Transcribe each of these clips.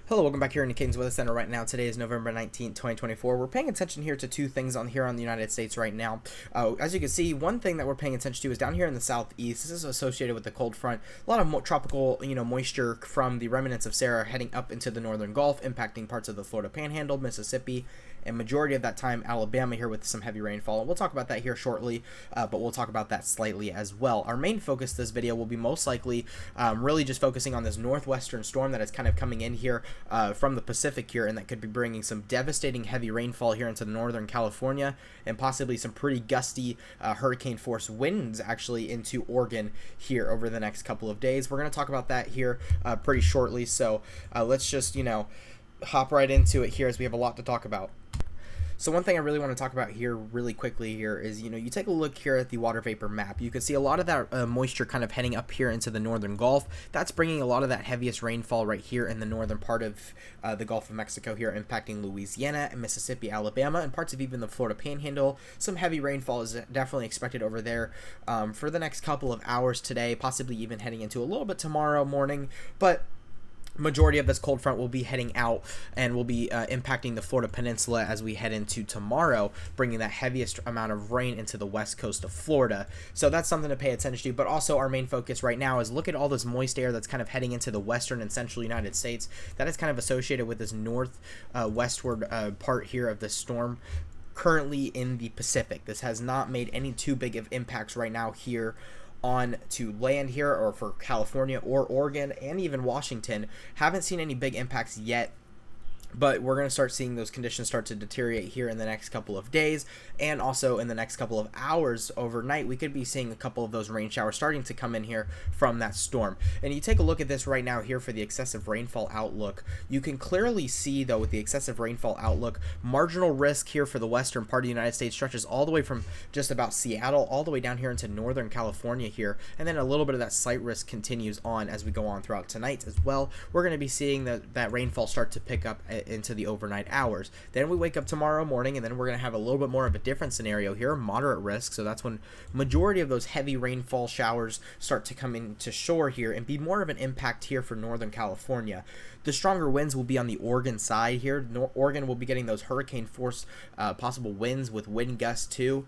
Hello, welcome back here in the CAYDEN'S Weather Center right now. Today is November 19th, 2024. We're paying attention here to two things on the United States right now. As you can see, one thing that we're paying attention to is down here in the southeast. This is associated with the cold front. A lot of tropical, moisture from the remnants of Sarah heading up into the northern Gulf, impacting parts of the Florida Panhandle, Mississippi, and majority of that time Alabama here with some heavy rainfall. And we'll talk about that here shortly, but we'll talk about that slightly as well. Our main focus this video will be most likely really just focusing on this northwestern storm that is kind of coming in here from the Pacific here, and that could be bringing some devastating heavy rainfall here into northern California and possibly some pretty gusty hurricane force winds actually into Oregon here over the next couple of days. We're going to talk about that here pretty shortly, so let's just hop right into it here as we have a lot to talk about. So one thing I really want to talk about here really quickly here is, you take a look here at the water vapor map. You can see a lot of that moisture kind of heading up here into the northern Gulf. That's bringing a lot of that heaviest rainfall right here in the northern part of the Gulf of Mexico here, impacting Louisiana and Mississippi, Alabama, and parts of even the Florida Panhandle. Some heavy rainfall is definitely expected over there for the next couple of hours today, possibly even heading into a little bit tomorrow morning, but majority of this cold front will be heading out and will be impacting the Florida Peninsula as we head into tomorrow, bringing that heaviest amount of rain into the west coast of Florida. So that's something to pay attention to. But also our main focus right now is look at all this moist air that's kind of heading into the western and central United States. That is kind of associated with this north westward part here of the storm currently in the Pacific. This has not made any too big of impacts right now here on to land here, or for California or Oregon and even Washington. Haven't seen any big impacts yet, but we're going to start seeing those conditions start to deteriorate here in the next couple of days, and also in the next couple of hours overnight we could be seeing a couple of those rain showers starting to come in here from that storm. And you take a look at this right now here for the excessive rainfall outlook. You can clearly see though with the excessive rainfall outlook, marginal risk here for the western part of the United States stretches all the way from just about Seattle all the way down here into northern California here, and then a little bit of that slight risk continues on as we go on throughout tonight as well. We're going to be seeing that rainfall start to pick up into the overnight hours. Then we wake up tomorrow morning, and then we're going to have a little bit more of a different scenario here, moderate risk. So that's when majority of those heavy rainfall showers start to come into shore here and be more of an impact here for northern California. The stronger winds will be on the Oregon side here. Oregon will be getting those hurricane force possible winds with wind gusts too,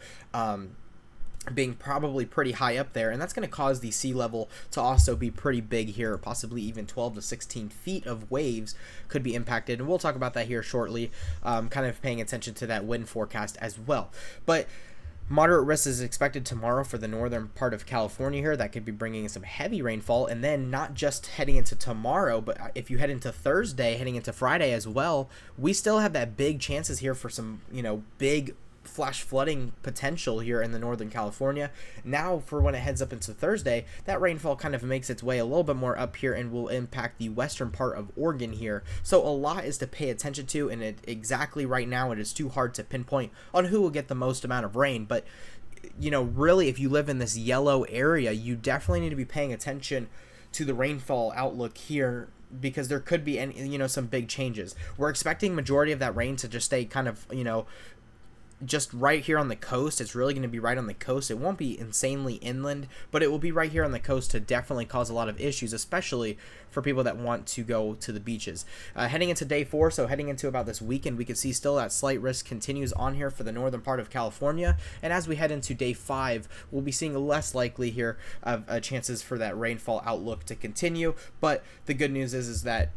being probably pretty high up there, and that's going to cause the sea level to also be pretty big here. Possibly even 12 to 16 feet of waves could be impacted, and we'll talk about that here shortly, kind of paying attention to that wind forecast as well. But moderate risk is expected tomorrow for the northern part of California here. That could be bringing some heavy rainfall, and then not just heading into tomorrow, but if you head into Thursday, heading into Friday as well, we still have that big chances here for some, big flash flooding potential here in the northern California. Now for when it heads up into Thursday, that rainfall kind of makes its way a little bit more up here and will impact the western part of Oregon here. So a lot is to pay attention to, and exactly right now it is too hard to pinpoint on who will get the most amount of rain. But really, if you live in this yellow area, you definitely need to be paying attention to the rainfall outlook here, because there could be some big changes. We're expecting majority of that rain to just stay kind of just right here on the coast. It's really going to be right on the coast. It won't be insanely inland, but it will be right here on the coast to definitely cause a lot of issues, especially for people that want to go to the beaches. Heading into day 4, so heading into about this weekend, we can see still that slight risk continues on here for the northern part of California. And as we head into day 5, we'll be seeing less likely here of chances for that rainfall outlook to continue. But the good news is that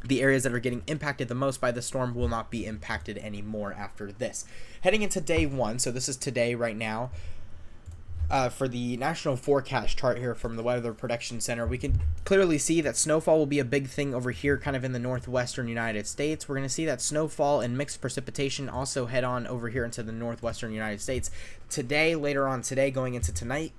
the areas that are getting impacted the most by the storm will not be impacted anymore after this. Heading into day 1, so this is today right now, for the national forecast chart here from the Weather Prediction Center, we can clearly see that snowfall will be a big thing over here kind of in the northwestern United States. We're going to see that snowfall and mixed precipitation also head on over here into the northwestern United States. Today, later on today, going into tonight,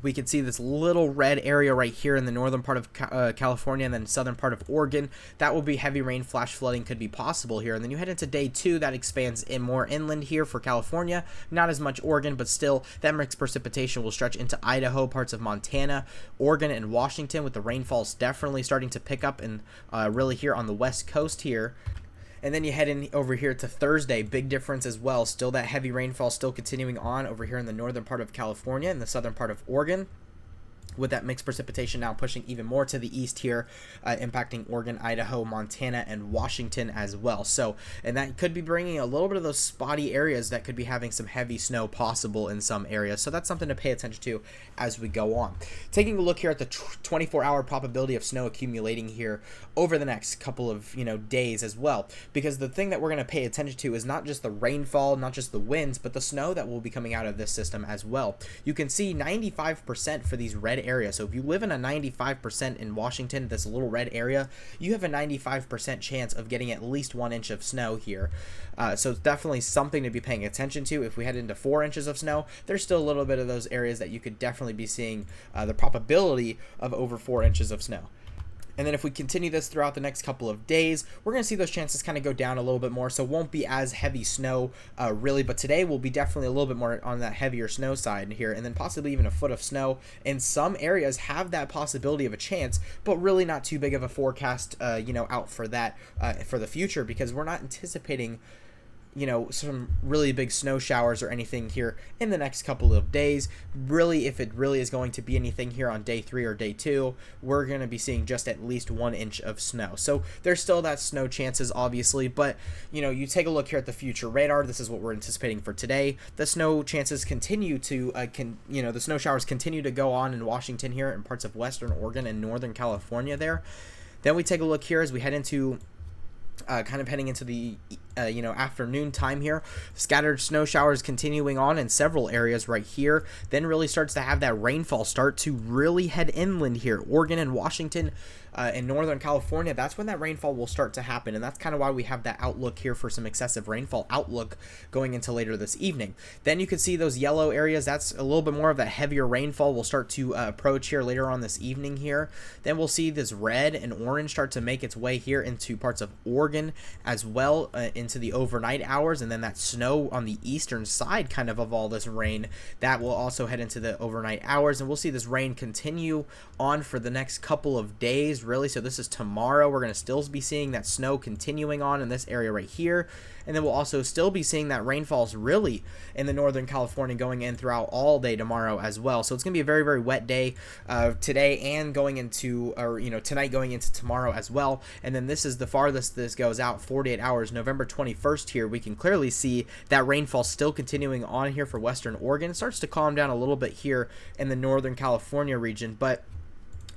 we can see this little red area right here in the northern part of California and then southern part of Oregon. That will be heavy rain, flash flooding could be possible here. And then you head into day 2, that expands in more inland here for California. Not as much Oregon, but still that mixed precipitation will stretch into Idaho, parts of Montana, Oregon, and Washington, with the rainfalls definitely starting to pick up and really here on the west coast here. And then you head in over here to Thursday, big difference as well. Still that heavy rainfall still continuing on over here in the northern part of California and the southern part of Oregon, with that mixed precipitation now pushing even more to the east here, impacting Oregon, Idaho, Montana, and Washington as well. So, and that could be bringing a little bit of those spotty areas that could be having some heavy snow possible in some areas. So that's something to pay attention to as we go on. Taking a look here at the 24-hour probability of snow accumulating here over the next couple of days as well, because the thing that we're going to pay attention to is not just the rainfall, not just the winds, but the snow that will be coming out of this system as well. You can see 95% for these red areas. So if you live in a 95% in Washington, this little red area, you have a 95% chance of getting at least 1 inch of snow here. So it's definitely something to be paying attention to. If we head into 4 inches of snow, there's still a little bit of those areas that you could definitely be seeing the probability of over 4 inches of snow. And then if we continue this throughout the next couple of days, we're going to see those chances kind of go down a little bit more. So it won't be as heavy snow really, but today will be definitely a little bit more on that heavier snow side here, and then possibly even a foot of snow. And some areas have that possibility of a chance, but really not too big of a forecast, out for that for the future, because we're not anticipating some really big snow showers or anything here in the next couple of days. Really, if it really is going to be anything here on day 3 or day 2, we're going to be seeing just at least 1 inch of snow. So there's still that snow chances, obviously, but you take a look here at the future radar. This is what we're anticipating for today. The snow chances continue to the snow showers continue to go on in Washington here, in parts of western Oregon and northern California there. Then we take a look here as we head into kind of heading into the afternoon time here. Scattered snow showers continuing on in several areas right here. Then really starts to have that rainfall start to really head inland here. Oregon and Washington in northern California, that's when that rainfall will start to happen, and that's kind of why we have that outlook here for some excessive rainfall outlook going into later this evening. Then you can see those yellow areas. That's a little bit more of that heavier rainfall will start to approach here later on this evening here. Then we'll see this red and orange start to make its way here into parts of Oregon as well, into the overnight hours, and then that snow on the eastern side kind of all this rain, that will also head into the overnight hours, and we'll see this rain continue on for the next couple of days really. So this is tomorrow. We're going to still be seeing that snow continuing on in this area right here, and then we'll also still be seeing that rainfalls really in the northern California going in throughout all day tomorrow as well. So it's going to be a very, very wet day today and going into, tonight going into tomorrow as well. And then this is the farthest this goes out, 48 hours, November 21st here. We can clearly see that rainfall still continuing on here for western Oregon. It starts to calm down a little bit here in the northern California region, but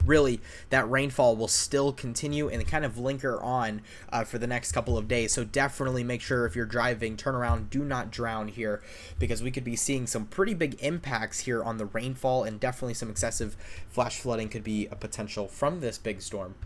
really that rainfall will still continue and kind of linger on for the next couple of days. So definitely make sure if you're driving, turn around, do not drown here, because we could be seeing some pretty big impacts here on the rainfall, and definitely some excessive flash flooding could be a potential from this big storm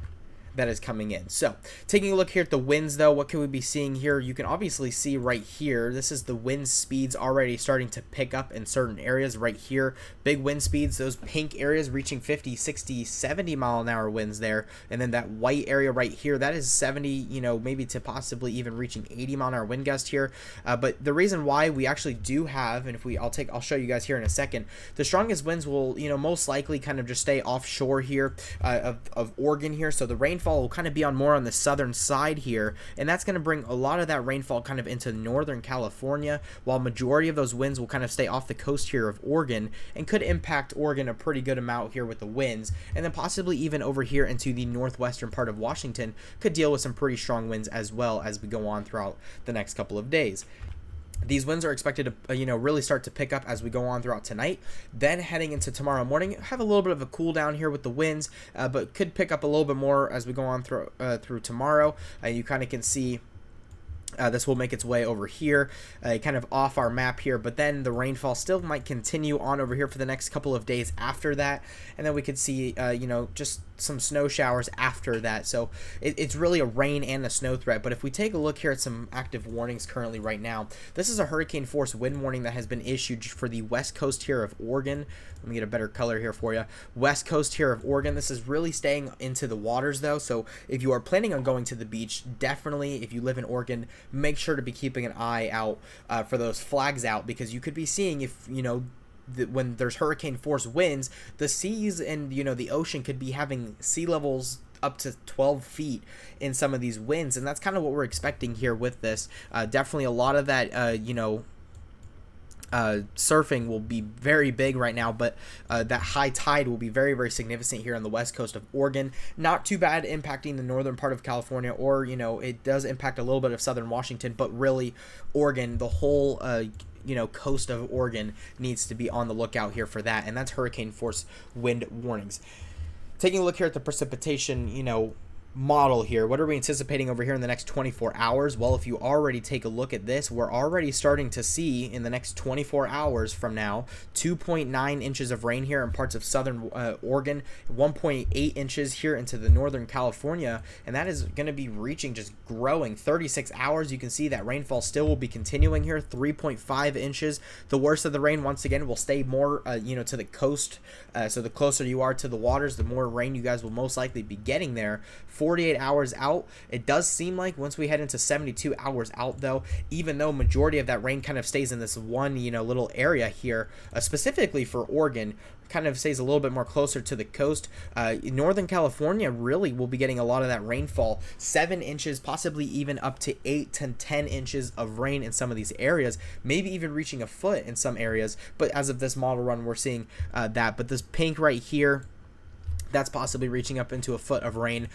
that is coming in. So taking a look here at the winds though, what can we be seeing here? You can obviously see right here, this is the wind speeds already starting to pick up in certain areas right here. Big wind speeds, those pink areas reaching 50, 60, 70 mile an hour winds there. And then that white area right here, that is 70, maybe to possibly even reaching 80 mile an hour wind gust here. But the reason why we actually do have, and I'll show you guys here in a second, the strongest winds will, most likely kind of just stay offshore here of Oregon here. So the rainfall will kind of be more on the southern side here, and that's going to bring a lot of that rainfall kind of into northern California, while majority of those winds will kind of stay off the coast here of Oregon and could impact Oregon a pretty good amount here with the winds, and then possibly even over here into the northwestern part of Washington could deal with some pretty strong winds as well as we go on throughout the next couple of days. These winds are expected to, really start to pick up as we go on throughout tonight. Then heading into tomorrow morning, have a little bit of a cool down here with the winds, but could pick up a little bit more as we go on through tomorrow. You kind of can see this will make its way over here, kind of off our map here, but then the rainfall still might continue on over here for the next couple of days after that, and then we could see, just some snow showers after that. So it's really a rain and a snow threat. But if we take a look here at some active warnings currently right now, this is a hurricane force wind warning that has been issued for the west coast here of Oregon. Let me get a better color here for you. West coast here of Oregon. This is really staying into the waters though, so if you are planning on going to the beach, definitely, if you live in Oregon, make sure to be keeping an eye out for those flags out, because you could be seeing, if when there's hurricane force winds, the seas and the ocean could be having sea levels up to 12 feet in some of these winds, and that's kind of what we're expecting here with this. Definitely a lot of that surfing will be very big right now, but that high tide will be very, very significant here on the west coast of Oregon. Not too bad impacting the northern part of California, or, you know, it does impact a little bit of southern Washington, but really Oregon, the whole you know, coast of Oregon needs to be on the lookout here for that, and that's hurricane force wind warnings. Taking a look here at the precipitation, you know, model here, what are we anticipating over here in the next 24 hours? Well, if you already take a look at this, we're already starting to see in the next 24 hours from now 2.9 inches of rain here in parts of southern Oregon, 1.8 inches here into the northern California, and that is going to be reaching, just growing. 36 hours, you can see that rainfall still will be continuing here, 3.5 inches. The worst of the rain once again will stay more you know, to the coast, so the closer you are to the waters, the more rain you guys will most likely be getting there. 48 hours out, it does seem like once we head into 72 hours out, though, even though majority of that rain kind of stays in this one, you know, little area here, specifically for Oregon, kind of stays a little bit more closer to the coast. Northern California really will be getting a lot of that rainfall, 7 inches, possibly even up to 8 to 10 inches of rain in some of these areas, maybe even reaching a foot in some areas. But as of this model run, we're seeing that. But this pink right here, that's possibly reaching up into a foot of rain,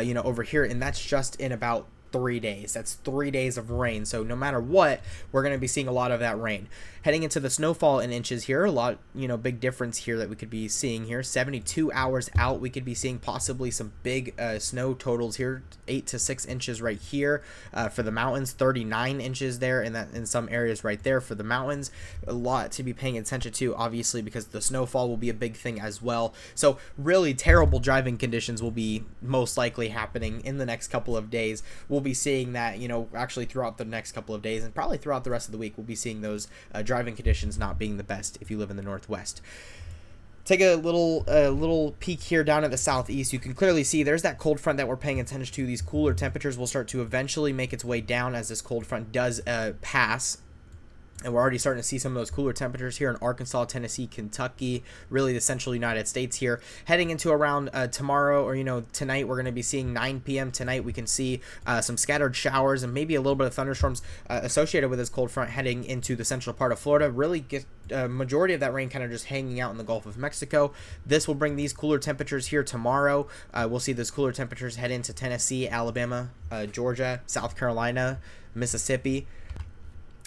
you know, over here, and that's just in about 3 days. That's 3 days of rain. So no matter what, we're going to be seeing a lot of that rain. Heading into the snowfall in inches here, a lot, you know, big difference here that we could be seeing here. 72 hours out, we could be seeing possibly some big snow totals here, 8 to 6 inches right here for the mountains, 39 inches there in some areas right there for the mountains. A lot to be paying attention to, obviously, because the snowfall will be a big thing as well. So really terrible driving conditions will be most likely happening in the next couple of days. We'll be seeing that, you know, actually throughout the next couple of days, and probably throughout the rest of the week, we'll be seeing those driving conditions not being the best if you live in the Northwest. Take a little peek here down at the southeast. You can clearly see there's that cold front that we're paying attention to. These cooler temperatures will start to eventually make its way down as this cold front does pass. And we're already starting to see some of those cooler temperatures here in Arkansas, Tennessee, Kentucky, really the central United States here. Heading into around tomorrow, or, you know, tonight, we're going to be seeing 9 p.m. tonight. We can see some scattered showers and maybe a little bit of thunderstorms associated with this cold front heading into the central part of Florida. Really get majority of that rain kind of just hanging out in the Gulf of Mexico. This will bring these cooler temperatures here tomorrow. We'll see those cooler temperatures head into Tennessee, Alabama, Georgia, South Carolina, Mississippi.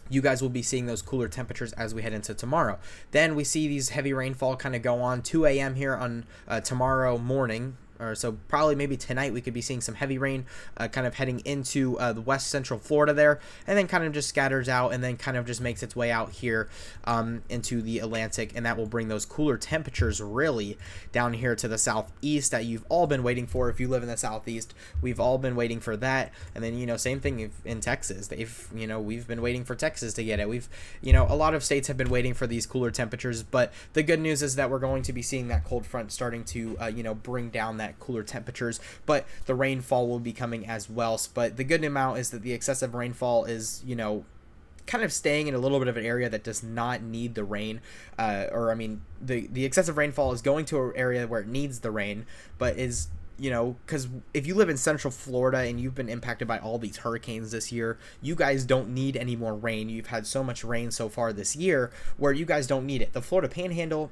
You guys will be seeing those cooler temperatures as we head into tomorrow. Then we see these heavy rainfall kind of go on 2 a.m. here on tomorrow morning. Or so probably maybe tonight we could be seeing some heavy rain kind of heading into the west central Florida there, and then kind of just scatters out and then kind of just makes its way out here into the Atlantic, and that will bring those cooler temperatures really down here to the southeast that you've all been waiting for. If you live in the southeast, we've all been waiting for that. And then, you know, same thing in Texas. We've been waiting for Texas to get it. A lot of states have been waiting for these cooler temperatures, but the good news is that we're going to be seeing that cold front starting to bring down that cooler temperatures, but the rainfall will be coming as well. But the good amount is that the excessive rainfall is, kind of staying in a little bit of an area that does not need the rain, the excessive rainfall is going to an area where it needs the rain, but is, because if you live in central Florida and you've been impacted by all these hurricanes this year, you guys don't need any more rain. You've had so much rain so far this year where you guys don't need it. The Florida Panhandle,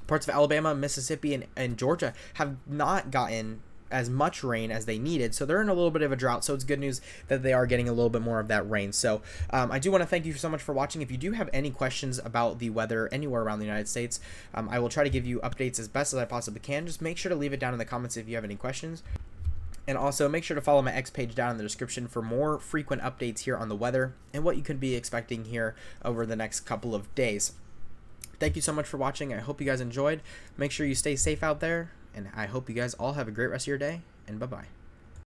parts of Alabama, Mississippi, and Georgia have not gotten as much rain as they needed, so they're in a little bit of a drought. So it's good news that they are getting a little bit more of that rain. So I do want to thank you so much for watching. If you do have any questions about the weather anywhere around the United States, I will try to give you updates as best as I possibly can. Just make sure to leave it down in the comments if you have any questions. And also make sure to follow my X page down in the description for more frequent updates here on the weather and what you could be expecting here over the next couple of days. Thank you so much for watching. I hope you guys enjoyed. Make sure you stay safe out there, and I hope you guys all have a great rest of your day, and bye-bye.